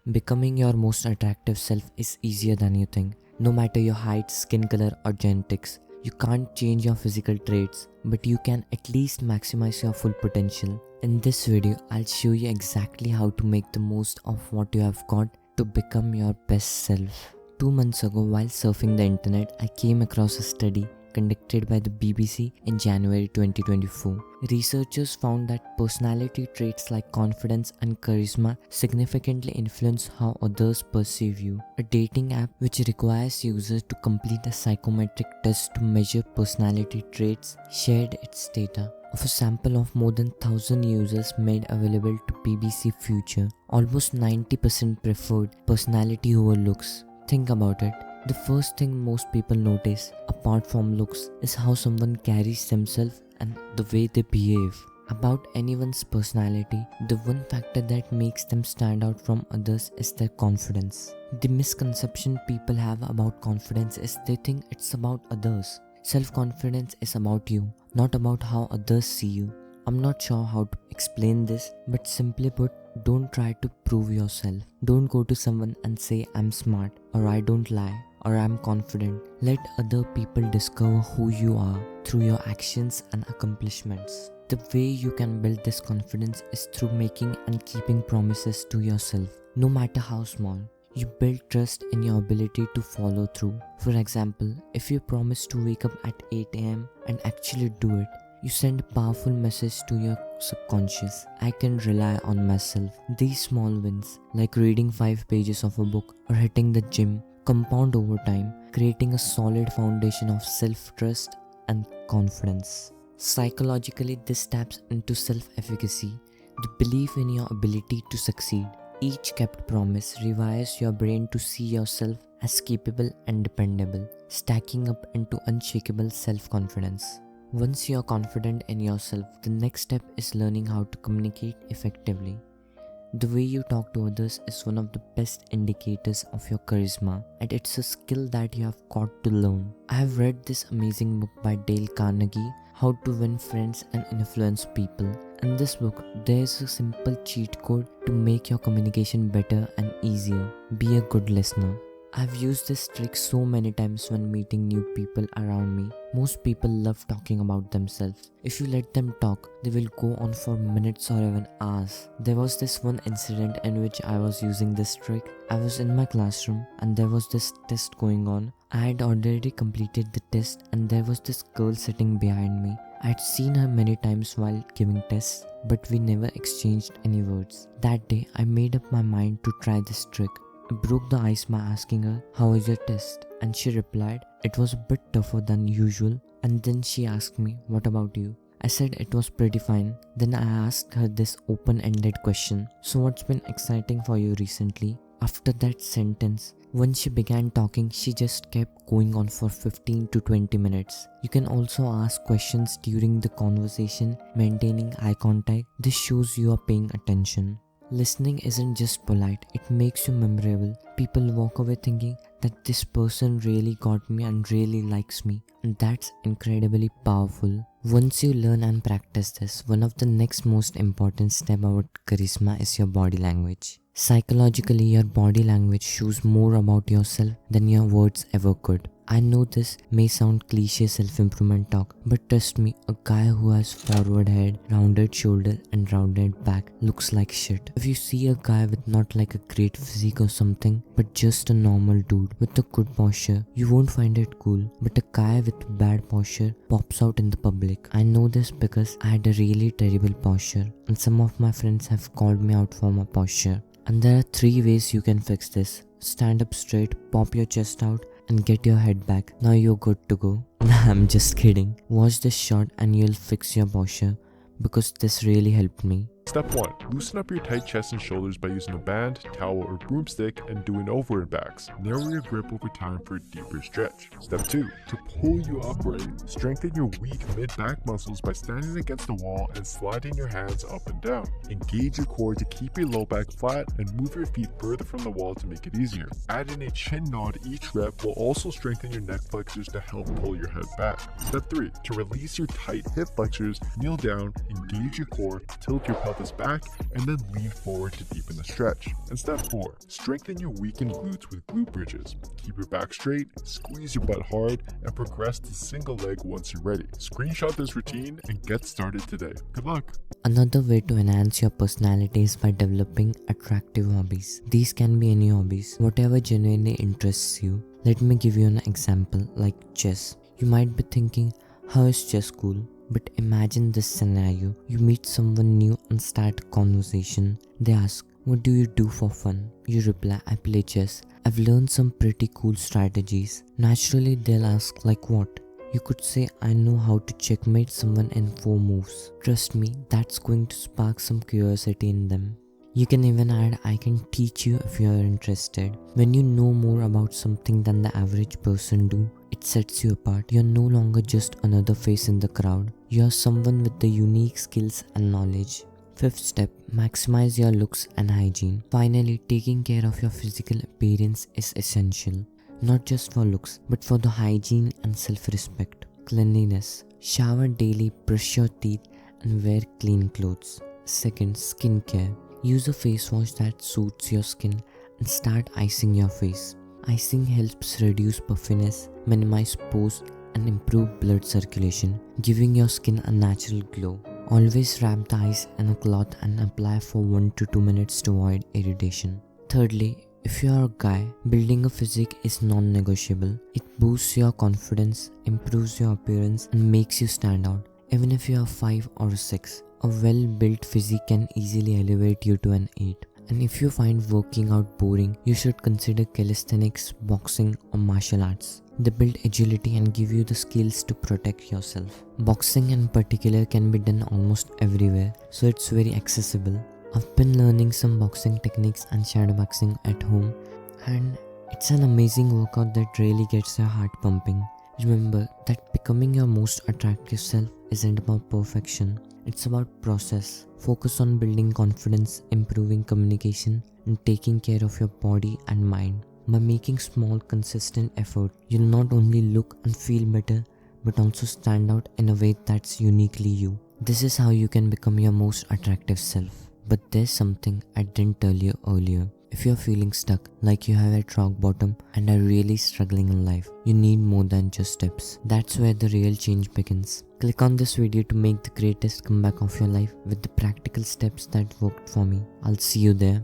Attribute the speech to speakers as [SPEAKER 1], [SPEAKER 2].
[SPEAKER 1] Becoming your most attractive self is easier than you think. No matter your height, skin color, or genetics, you can't change your physical traits, but you can at least maximize your full potential. In this video, I'll show you exactly how to make the most of what you have got to become your best self. 2 months ago, while surfing the internet, I came across a study conducted by the BBC in January 2024. Researchers found that personality traits like confidence and charisma significantly influence how others perceive you. A dating app which requires users to complete a psychometric test to measure personality traits shared its data. Of a sample of more than 1,000 users made available to BBC Future, almost 90% preferred personality over looks. Think about it. The first thing most people notice, apart from looks, is how someone carries themselves and the way they behave. About anyone's personality, the one factor that makes them stand out from others is their confidence. The misconception people have about confidence is they think it's about others. Self-confidence is about you, not about how others see you. I'm not sure how to explain this, but simply put, don't try to prove yourself. Don't go to someone and say I'm smart, or I don't lie, or I'm confident. Let other people discover who you are through your actions and accomplishments. The way you can build this confidence is through making and keeping promises to yourself, no matter how small. You build trust in your ability to follow through. For example, if you promise to wake up at 8 am and actually do it, you send a powerful message to your subconscious. I can rely on myself. These small wins, like reading 5 pages of a book or hitting the gym, compound over time, creating a solid foundation of self-trust and confidence. Psychologically, this taps into self-efficacy, the belief in your ability to succeed. Each kept promise rewires your brain to see yourself as capable and dependable, stacking up into unshakable self-confidence. Once you are confident in yourself, the next step is learning how to communicate effectively. The way you talk to others is one of the best indicators of your charisma, and it's a skill that you have got to learn. I have read this amazing book by Dale Carnegie, How to Win Friends and Influence People. In this book, there is a simple cheat code to make your communication better and easier. Be a good listener. I've used this trick so many times when meeting new people around me. Most people love talking about themselves. If you let them talk, they will go on for minutes or even hours. There was this one incident in which I was using this trick. I was in my classroom and there was this test going on. I had already completed the test and there was this girl sitting behind me. I had seen her many times while giving tests, but we never exchanged any words. That day, I made up my mind to try this trick. I broke the ice by asking her, "How was your test?" And she replied, "It was a bit tougher than usual." And then she asked me, "What about you?" I said it was pretty fine. Then I asked her this open-ended question, "So what's been exciting for you recently?" After that sentence, when she began talking, she just kept going on for 15 to 20 minutes. You can also ask questions during the conversation, maintaining eye contact. This shows you are paying attention. Listening isn't just polite, it makes you memorable. People walk away thinking that this person really got me and really likes me, and that's incredibly powerful. Once you learn and practice this, one of the next most important step about charisma is your body language. Psychologically, your body language shows more about yourself than your words ever could. I know this may sound cliche self-improvement talk, but trust me, a guy who has forward head, rounded shoulder and rounded back looks like shit. If you see a guy with not like a great physique or something, but just a normal dude with a good posture, you won't find it cool. But a guy with bad posture pops out in the public. I know this because I had a really terrible posture, and some of my friends have called me out for my posture. And there are 3 ways you can fix this. Stand up straight, pop your chest out, and get your head back. Now you're good to go. Nah, I'm just kidding. Watch this shot and you'll fix your posture, because this really helped me.
[SPEAKER 2] Step 1. Loosen up your tight chest and shoulders by using a band, towel, or broomstick and doing over and backs. Narrow your grip over time for a deeper stretch. Step 2. To pull you upright, strengthen your weak mid-back muscles by standing against the wall and sliding your hands up and down. Engage your core to keep your low back flat and move your feet further from the wall to make it easier. Add in a chin nod each rep will also strengthen your neck flexors to help pull your head back. Step 3. To release your tight hip flexors, kneel down, engage your core, tilt your pelvis pelvis back and then lean forward to deepen the stretch. And step 4, strengthen your weakened glutes with glute bridges. Keep your back straight, squeeze your butt hard, and progress to single leg once you're ready. Screenshot this routine and get started today. Good luck!
[SPEAKER 1] Another way to enhance your personality is by developing attractive hobbies. These can be any hobbies, whatever genuinely interests you. Let me give you an example, like chess. You might be thinking, how is chess cool? But imagine this scenario. You meet someone new and start a conversation. They ask, what do you do for fun? You reply, I play chess. I've learned some pretty cool strategies. Naturally, they'll ask, like what? You could say, I know how to checkmate someone in 4 moves. Trust me, that's going to spark some curiosity in them. You can even add, I can teach you if you are interested. When you know more about something than the average person do, it sets you apart. You're no longer just another face in the crowd. You're someone with the unique skills and knowledge. 5th step, maximize your looks and hygiene. Finally, taking care of your physical appearance is essential. Not just for looks, but for the hygiene and self-respect. Cleanliness. Shower daily, brush your teeth, and wear clean clothes. 2nd, skincare. Use a face wash that suits your skin and start icing your face. Icing helps reduce puffiness, minimize pores, and improve blood circulation, giving your skin a natural glow. Always wrap the eyes in a cloth and apply for 1 to 2 minutes to avoid irritation. Thirdly, if you are a guy, building a physique is non-negotiable. It boosts your confidence, improves your appearance, and makes you stand out. Even if you are 5 or 6, a well-built physique can easily elevate you to an 8. And if you find working out boring, you should consider calisthenics, boxing, or martial arts. They build agility and give you the skills to protect yourself. Boxing in particular can be done almost everywhere, so it's very accessible. I've been learning some boxing techniques and shadowboxing at home, and it's an amazing workout that really gets your heart pumping. Remember that becoming your most attractive self isn't about perfection, it's about process. Focus on building confidence, improving communication, and taking care of your body and mind. By making small, consistent effort, you'll not only look and feel better, but also stand out in a way that's uniquely you. This is how you can become your most attractive self. But there's something I didn't tell you earlier. If you're feeling stuck, like you have at rock bottom and are really struggling in life, you need more than just steps. That's where the real change begins. Click on this video to make the greatest comeback of your life with the practical steps that worked for me. I'll see you there.